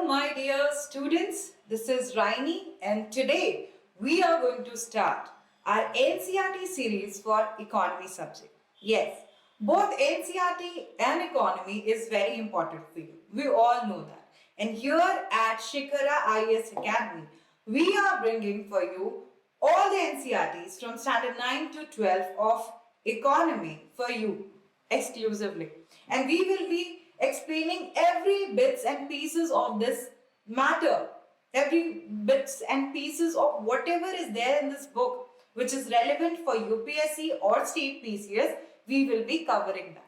my dear students, this is Raini and today we are going to start our NCERT series for economy subject. Yes, both NCERT and economy is very important for you. We all know that. And here at Shikara Academy, we are bringing for you all the NCERTs from standard 9 to 12 of economy for you exclusively. And we will be explaining every bits and pieces of this matter, every bits and pieces of whatever is there in this book which is relevant for UPSC or state PCS, we will be covering that.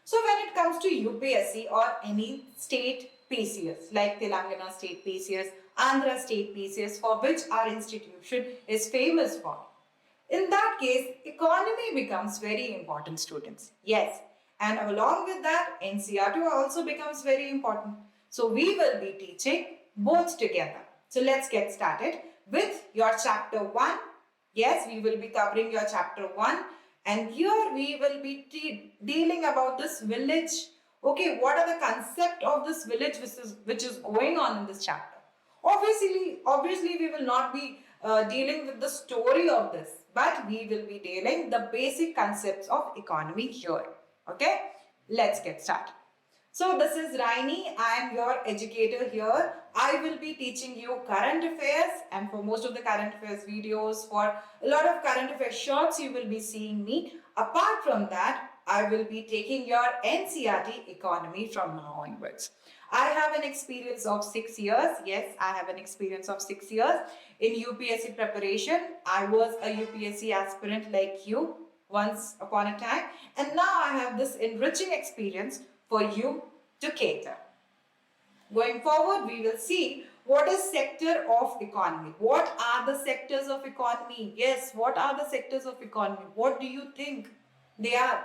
So when it comes to UPSC or any state PCS like Telangana state PCS, Andhra state PCS, for which our institution is famous for, in that case, economy becomes very important, students. Yes. And along with that, NCERT also becomes very important. So we will be teaching both together. So let's get started with your chapter 1. Yes, we will be covering your chapter 1. And here we will be dealing about this village. Okay, what are the concept of this village which is going on in this chapter? Obviously we will not be dealing with the story of this, but we will be dealing the basic concepts of economy here. Okay, let's get started. So this is Raini. I am your educator here. I will be teaching you current affairs, and for most of the current affairs videos, for a lot of current affairs shorts, you will be seeing me. Apart from that, I will be taking your NCERT economy from now onwards. I have an experience of 6 years. Yes, I have an experience of 6 years in UPSC preparation. I was a UPSC aspirant like you once upon a time, and now I have this enriching experience for you to cater. Going forward, we will see what is sector of economy. What are the sectors of economy? Yes, what are the sectors of economy? What do you think they are?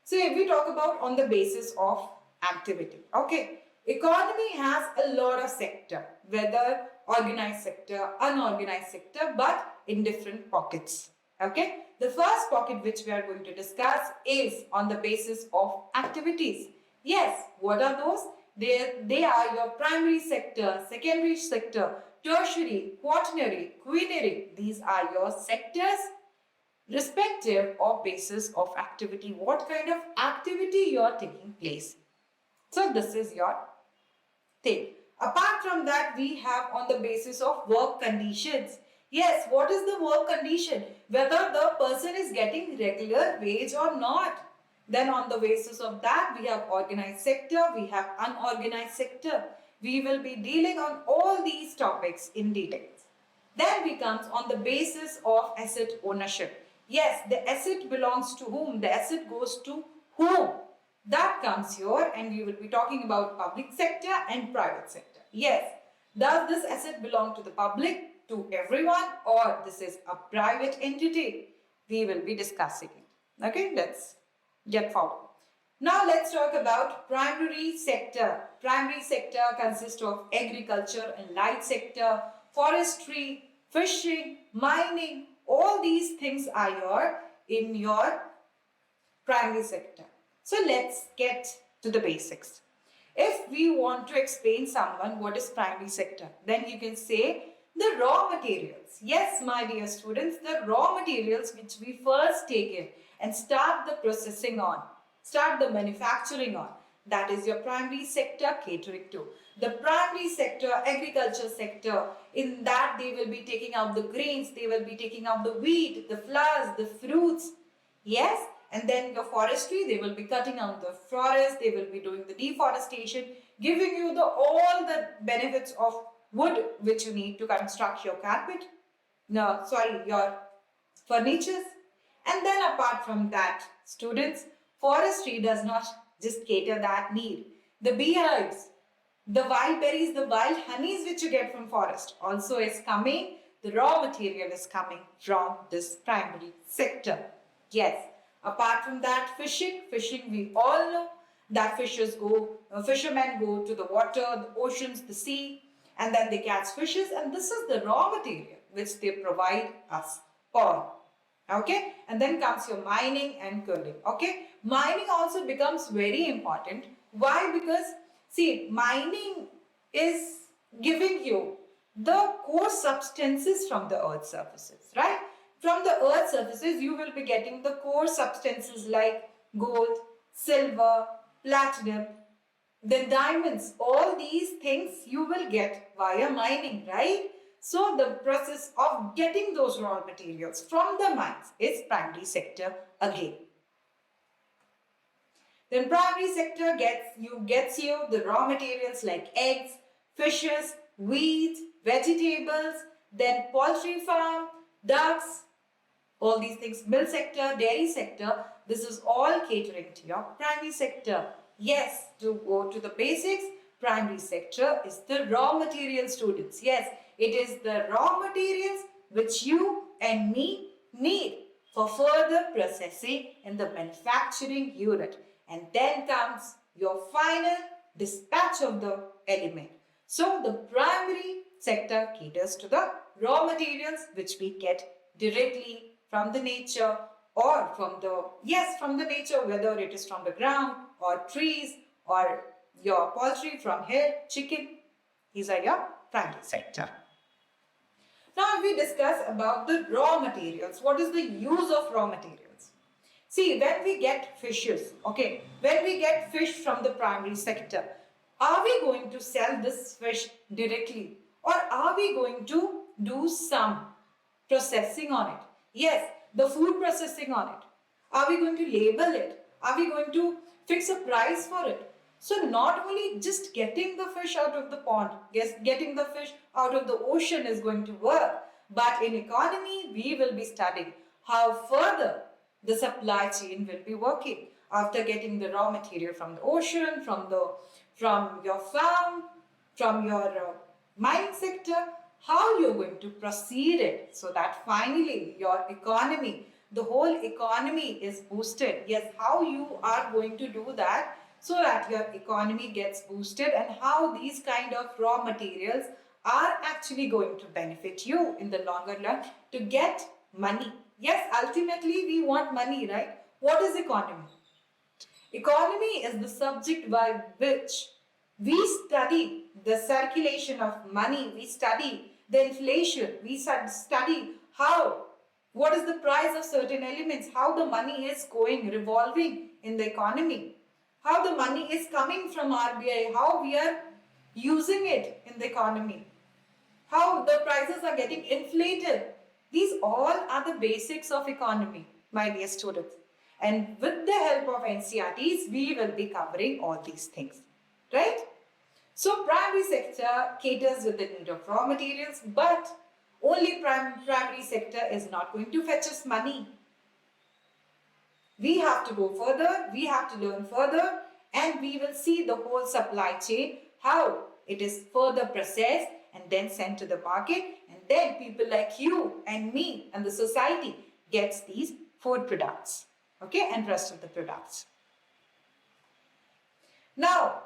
So if we talk about on the basis of activity, okay, economy has a lot of sector, whether organized sector, unorganized sector, but in different pockets. Okay, the first pocket which we are going to discuss is on the basis of activities. Yes, what are those? They are your primary sector, secondary sector, tertiary, quaternary, quinary. These are your sectors respective of basis of activity. What kind of activity you are taking place. So this is your thing. Apart from that, we have on the basis of work conditions. Yes, what is the work condition? Whether the person is getting regular wage or not. Then on the basis of that, we have organized sector, we have unorganized sector. We will be dealing on all these topics in details. Then we comes on the basis of asset ownership. Yes, the asset belongs to whom? The asset goes to whom? That comes here, and we will be talking about public sector and private sector. Yes, does this asset belong to the public, to everyone, or this is a private entity? We will be discussing it. Okay, let's get forward. Now let's talk about primary sector. Primary sector consists of agriculture and light sector, forestry, fishing, mining. All these things are in your primary sector. So let's get to the basics. If we want to explain someone what is primary sector, then you can say the raw materials. Yes, my dear students, the raw materials which we first take in and start the processing on, start the manufacturing on, that is your primary sector catering to. The primary sector, agriculture sector, in that they will be taking out the grains, they will be taking out the wheat, the flowers, the fruits. Yes, and then your forestry, they will be cutting out the forest, they will be doing the deforestation, giving you all the benefits of wood which you need to construct your carpet, your furnitures. And then apart from that, students, forestry does not just cater that need. The beehives, the wild berries, the wild honeys which you get from forest also is coming. The raw material is coming from this primary sector. Yes. Apart from that, fishing we all know that fishermen go to the water, the oceans, the sea, and then they catch fishes, and this is the raw material which they provide us for. Okay, and then comes your mining and coaling. Okay, mining also becomes very important. Why? Because see, mining is giving you the core substances from the earth surfaces, right? From the earth surfaces, you will be getting the core substances like gold, silver, platinum, then diamonds. All these things you will get via mining, right? So the process of getting those raw materials from the mines is primary sector again. Then primary sector gets you the raw materials like eggs, fishes, wheat, vegetables, then poultry farm, ducks, all these things, milk sector, dairy sector. This is all catering to your primary sector. Yes, to go to the basics, primary sector is the raw material, students. Yes, it is the raw materials which you and me need for further processing in the manufacturing unit. And then comes your final dispatch of the element. So the primary sector caters to the raw materials which we get directly from the nature or from the nature, whether it is from the ground or trees or your poultry from here, chicken. These are your primary sector. Now we discuss about the raw materials. What is the use of raw materials? See, when we get fishes, okay, when we get fish from the primary sector, are we going to sell this fish directly or are we going to do some processing on it? Yes, the food processing on it. Are we going to label it? Are we going to fix a price for it? So not only just getting the fish out of the pond, getting the fish out of the ocean is going to work, but in economy, we will be studying how further the supply chain will be working after getting the raw material from the ocean, from your farm, from your mining sector, how you're going to proceed it so that finally your economy, the whole economy is boosted. Yes, how you are going to do that so that your economy gets boosted and how these kind of raw materials are actually going to benefit you in the longer run to get money. Yes, ultimately we want money, right? What is economy? Economy is the subject by which we study the circulation of money, we study the inflation, we study what is the price of certain elements, how the money is going, revolving in the economy, how the money is coming from RBI, how we are using it in the economy, how the prices are getting inflated. These all are the basics of economy, my dear students. And with the help of NCERTs, we will be covering all these things, right? So primary sector caters with the need of raw materials, but only primary sector is not going to fetch us money. We have to go further, we have to learn further, and we will see the whole supply chain, how it is further processed and then sent to the market, and then people like you and me and the society gets these food products, okay, and rest of the products. Now,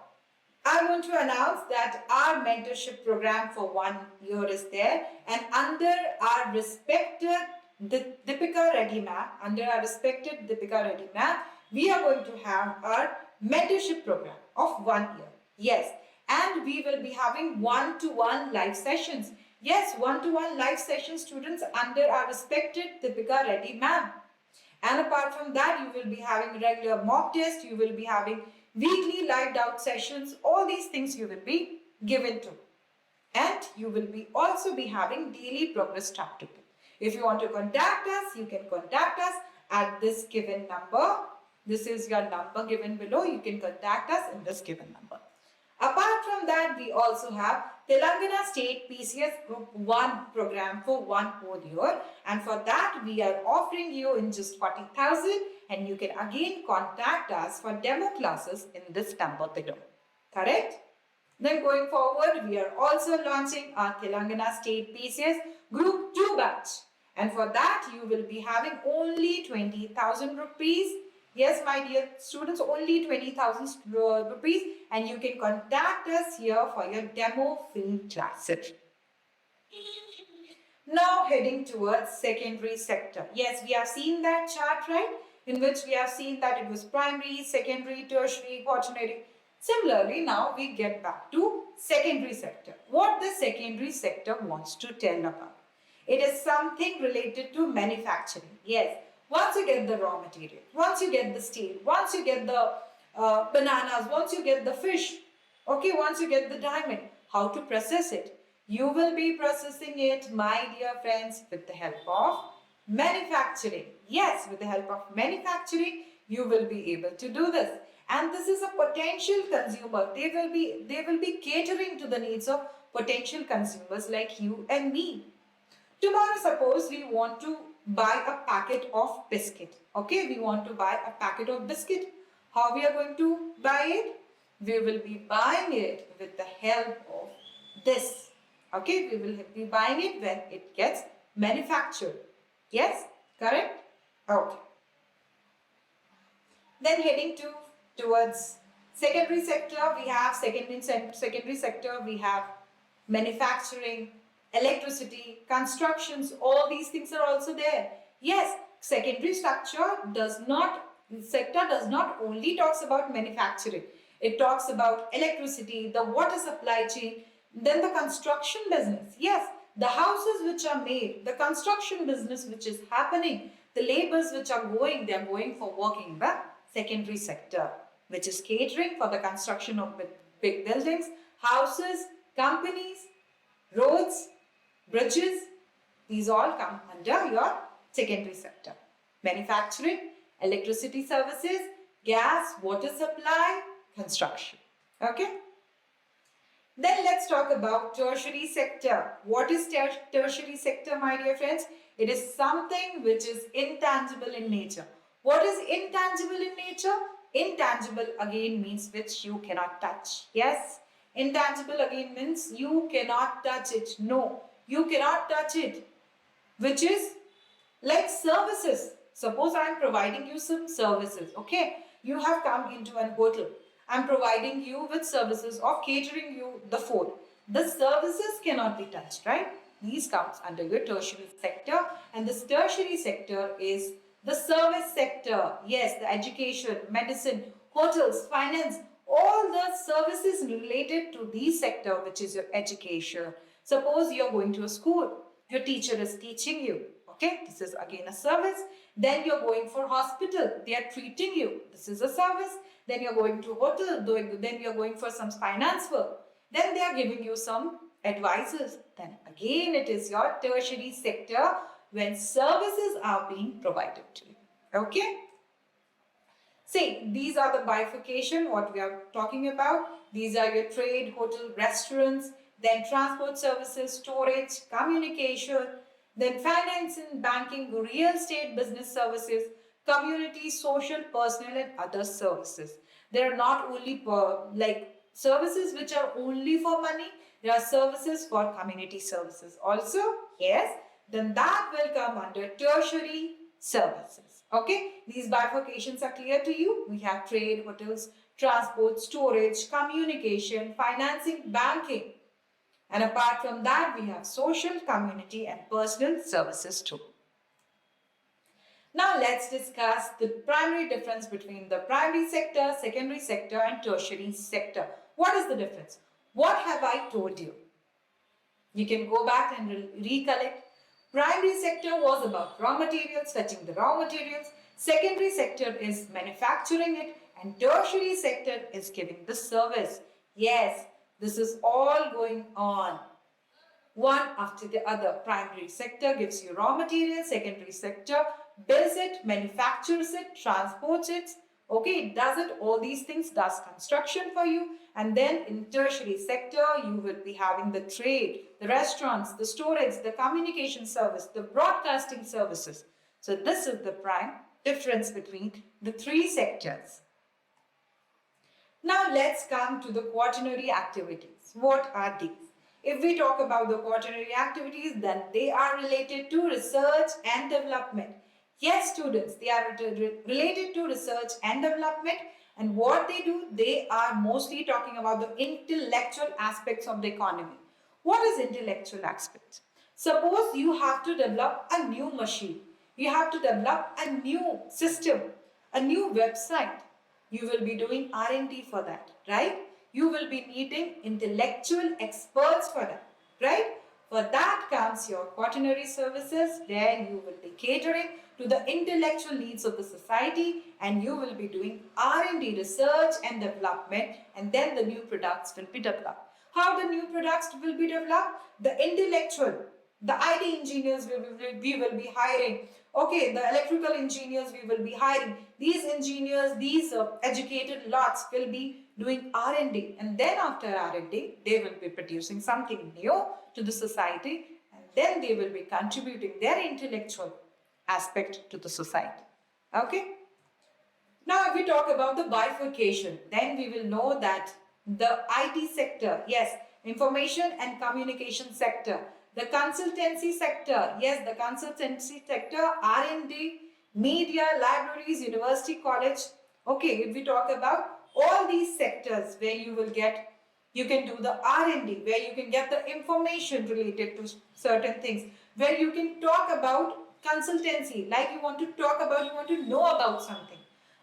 I want to announce that our mentorship program for 1 year is there, and under our respected Deepika Reddy ma'am, we are going to have our mentorship program of 1 year. Yes, and we will be having one-to-one live sessions. Yes, one-to-one live sessions, students, under our respected Deepika Reddy ma'am. And apart from that, you will be having regular mock tests, you will be having weekly live doubt sessions, all these things you will be given to. And you will be also be having daily progress track to. If you want to contact us, you can contact us at this given number. This is your number given below. You can contact us in this given number. Apart from that, we also have Telangana State PCS Group 1 program for 1 whole year, and for that we are offering you in just 40,000, and you can again contact us for demo classes in this number below. Correct? Then going forward, we are also launching our Telangana State PCS Group 2 batch, and for that you will be having only 20,000 rupees. Yes, my dear students, only 20,000 rupees, and you can contact us here for your demo field classes. Now heading towards secondary sector. Yes, we have seen that chart, right? In which we have seen that it was primary, secondary, tertiary, quaternary. Similarly, now we get back to secondary sector. What the secondary sector wants to tell about? It is something related to manufacturing. Yes, once you get the raw material, once you get the steel, once you get the bananas, once you get the fish, okay, once you get the diamond, how to process it? You will be processing it, my dear friends, with the help of manufacturing. Yes, with the help of manufacturing, you will be able to do this. And this is a potential consumer. They will be catering to the needs of potential consumers like you and me. Tomorrow, suppose we want to buy a packet of biscuit. Okay, we want to buy a packet of biscuit. How we are going to buy it? We will be buying it with the help of this. Okay, we will be buying it when it gets manufactured. Yes, correct? Okay. Then heading towards secondary sector, we have secondary sector, we have manufacturing, electricity, constructions, all these things are also there. Yes, secondary sector does not only talks about manufacturing. It talks about electricity, the water supply chain, then the construction business. Yes, the houses which are made, the construction business which is happening, the laborers which are going, they are going for working in the secondary sector, which is catering for the construction of big buildings, houses, companies, roads, bridges. These all come under your secondary sector. Manufacturing, electricity services, gas, water supply, construction. Okay. Then let's talk about tertiary sector. What is tertiary sector, my dear friends? It is something which is intangible in nature. What is intangible in nature? Intangible again means which you cannot touch. Yes, intangible again means you cannot touch it. No, you cannot touch it. Which is like services. Suppose I am providing you some services. Okay, you have come into an hotel. I am providing you with services of catering you the food. The services cannot be touched, right? These comes under your tertiary sector, and this tertiary sector is the service sector. Yes, the education, medicine, hotels, finance, all the services related to this sector, which is your education. Suppose you are going to a school, your teacher is teaching you. Okay, this is again a service. Then you're going for hospital, they are treating you. This is a service. Then you're going to hotel, then you're going for some finance work. Then they are giving you some advices. Then again it is your tertiary sector when services are being provided to you. Okay? See, these are the bifurcation what we are talking about. These are your trade, hotel, restaurants, then transport services, storage, communication, then finance and banking, real estate, business services, community, social, personal and other services. There are not only like services which are only for money. There are services for community services also. Yes, then that will come under tertiary services. Okay, these bifurcations are clear to you. We have trade, hotels, transport, storage, communication, financing, banking. And apart from that, we have social, community and personal services too. Now let's discuss the primary difference between the primary sector, secondary sector and tertiary sector. What is the difference? What have I told you? You can go back and recollect. Primary sector was about raw materials, fetching the raw materials. Secondary sector is manufacturing it, and tertiary sector is giving the service. Yes, this is all going on one after the other. Primary sector gives you raw materials, secondary sector builds it, manufactures it, transports it. Okay, it does it, all these things, does construction for you. And then in tertiary sector, you will be having the trade, the restaurants, the storage, the communication service, the broadcasting services. So this is the prime difference between the three sectors. Now let's come to the quaternary activities. What are these? If we talk about the quaternary activities, then they are related to research and development. Yes, students, they are related to research and development. And what they do, they are mostly talking about the intellectual aspects of the economy. What is intellectual aspects? Suppose you have to develop a new machine. You have to develop a new system, a new website. You will be doing R&D for that, right? You will be needing intellectual experts for that, right? For that comes your quaternary services, where you will be catering to the intellectual needs of the society, and you will be doing R&D, research and development, and then the new products will be developed. How the new products will be developed? The intellectual, the IT engineers we will be hiring. Okay, the electrical engineers we will be hiring. These engineers, these educated lots will be doing R&D, and then after R&D, they will be producing something new to the society, and then they will be contributing their intellectual aspect to the society. Okay? Now, if we talk about the bifurcation, then we will know that the IT sector, yes, information and communication sector, the consultancy sector, yes, the consultancy sector, R&D, media, libraries, university, college. Okay, if we talk about all these sectors where you will get, you can do the R&D, where you can get the information related to certain things, where you can talk about consultancy, like you want to talk about, you want to know about something.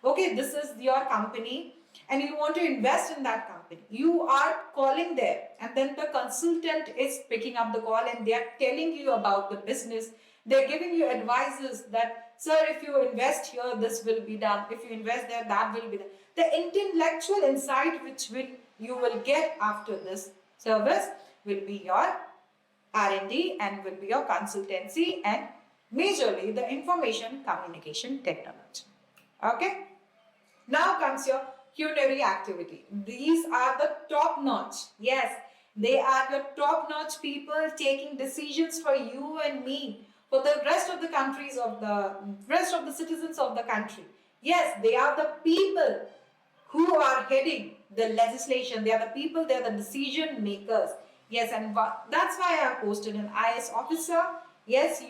Okay, this is your company and you want to invest in that company. You are calling there, and then the consultant is picking up the call and they are telling you about the business. They're giving you advices that, sir, if you invest here, this will be done. If you invest there, that will be done. The intellectual insight which you will get after this service will be your R&D and will be your consultancy and majorly the information communication technology. Okay? Now comes your culinary activity. These are the top notch. Yes, they are your top notch people taking decisions for you and me, for the rest of the countries of the rest of the citizens of the country. Yes, they are the people who are heading the legislation. They are the people, they are the decision makers. Yes, and that's why I posted an IAS officer. Yes,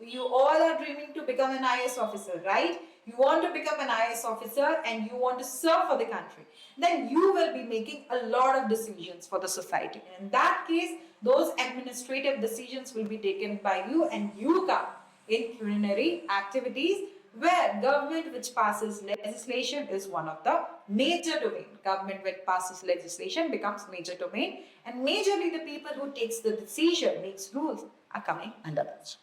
you all are dreaming to become an IAS officer, right? You want to become an IAS officer and you want to serve for the country. Then you will be making a lot of decisions for the society. In that case, those administrative decisions will be taken by you, and you come in culinary activities, where government which passes legislation is one of the major domain. Government which passes legislation becomes major domain, and majorly the people who takes the decision, makes rules, are coming under that.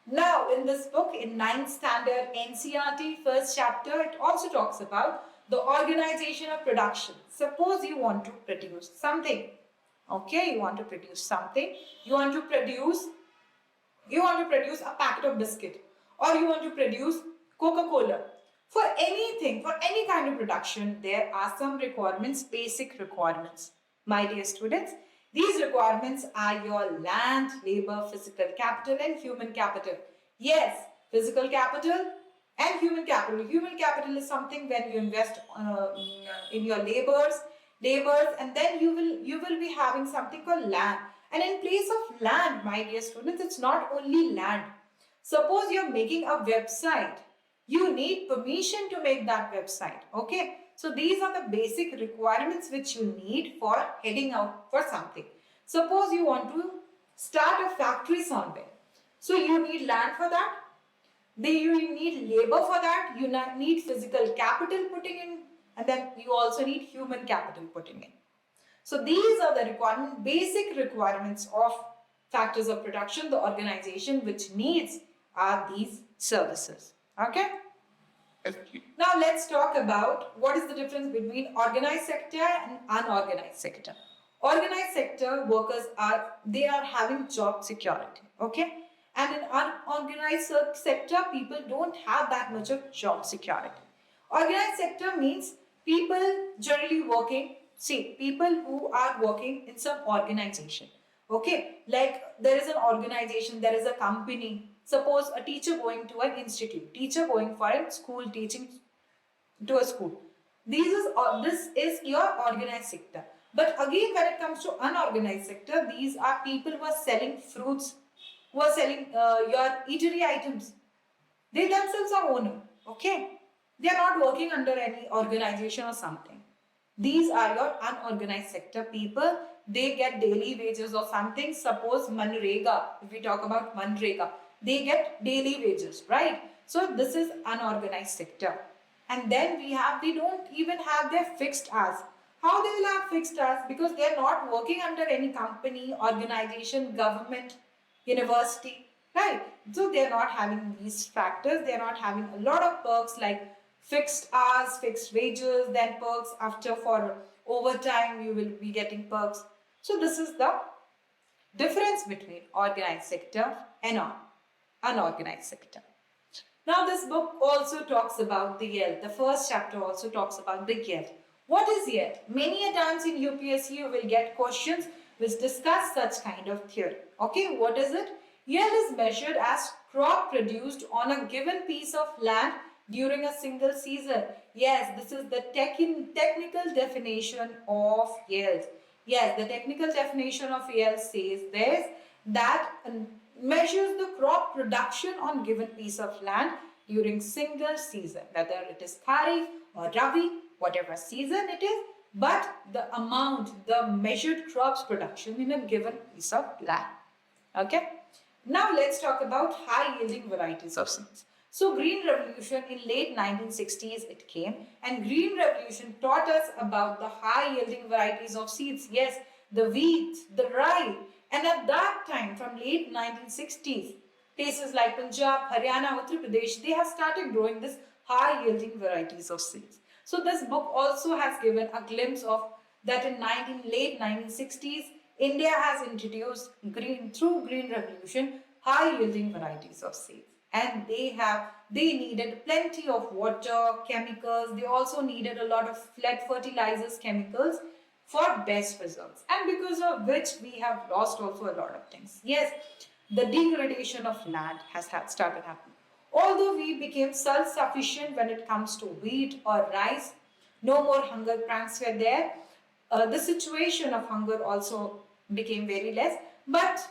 Now, in this book, in 9th standard NCERT, first chapter, it also talks about the organization of production. Suppose you want to produce something. Okay, you want to produce something. You want to produce a packet of biscuit, or you want to produce Coca-Cola. For anything, for any kind of production, there are some requirements, basic requirements. My dear students, these requirements are your land, labor, physical capital and human capital. Yes, physical capital and human capital. Human capital is something when you invest in your labors, and then you will be having something called land. And in place of land, my dear students, it's not only land. Suppose you're making a website. You need permission to make that website. Okay. So these are the basic requirements which you need for heading out for something. Suppose you want to start a factory somewhere. So you need land for that. You need labor for that. You need physical capital putting in. And then you also need human capital putting in. So these are the basic requirements of factors of production. The organization which needs are these services. Okay. Now let's talk about what is the difference between organized sector and unorganized sector. Organized sector workers are having job security. Okay. And in unorganized sector, people don't have that much of job security. Organized sector means people generally working, people who are working in some organization. Okay, like there is an organization, there is a company. Suppose a teacher going to an institute, teacher going for a school, teaching to a school. This is your organized sector. But again, when it comes to unorganized sector, these are people who are selling fruits, who are selling your eatery items. They themselves are owner. Okay, they are not working under any organization or something. These are your unorganized sector people. They get daily wages or something. Suppose Manrega, if we talk about Manrega, they get daily wages, right? So this is unorganized sector. And then they don't even have their fixed hours. How they will have fixed hours? Because they are not working under any company, organization, government, university, right? So they are not having these factors. They are not having a lot of perks like fixed hours, fixed wages, then perks after for overtime you will be getting perks. So this is the difference between organized sector and unorganized sector. Now this book also talks about the yield. The first chapter also talks about the yield. What is yield? Many a times in UPSC you will get questions which discuss such kind of theory. Okay, what is it? Yield is measured as crop produced on a given piece of land during a single season. Yes, this is the technical definition of yield. Yes, the technical definition of yield says this, that measures the crop production on given piece of land during single season, whether it is Kharif or Rabi, whatever season it is, but the amount, the measured crops production in a given piece of land. Okay. Now let's talk about high yielding varieties of seeds. So Green Revolution in late 1960s it came, and Green Revolution taught us about the high yielding varieties of seeds. Yes, the wheat, the rye, and at that time from late 1960s, places like Punjab, Haryana, Uttar Pradesh, they have started growing this high yielding varieties of seeds. So this book also has given a glimpse of that in late 1960s, India has introduced through Green Revolution high yielding varieties of seeds. And they needed plenty of water, chemicals. They also needed a lot of fertilizers, chemicals for best results. And because of which we have lost also a lot of things. Yes, the degradation of land has started happening. Although we became self-sufficient when it comes to wheat or rice, no more hunger pranks were there. The situation of hunger also became very less. But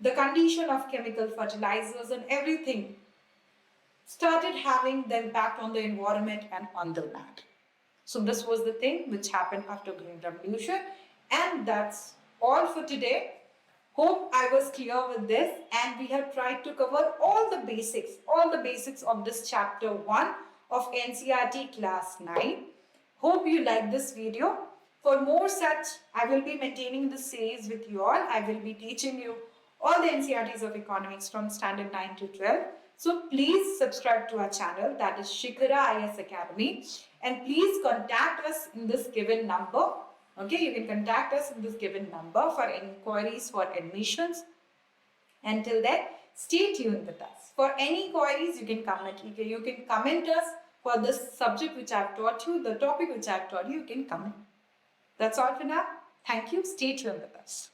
the condition of chemical fertilizers and everything started having the impact on the environment and on the land. So this was the thing which happened after Green Revolution. And that's all for today. Hope I was clear with this, and we have tried to cover all the basics of this chapter 1 of NCERT Class 9. Hope you like this video. For more such, I will be maintaining this series with you all. I will be teaching you all the NCERTs of economics from standard 9 to 12. So please subscribe to our channel, that is Shikara Academy, and please contact us in this given number. Okay, you can contact us in this given number for inquiries for admissions. Until then, stay tuned with us. For any queries, you can comment. You can comment us for this subject which I have taught you, the topic which I have taught you, you can comment. That's all for now. Thank you. Stay tuned with us.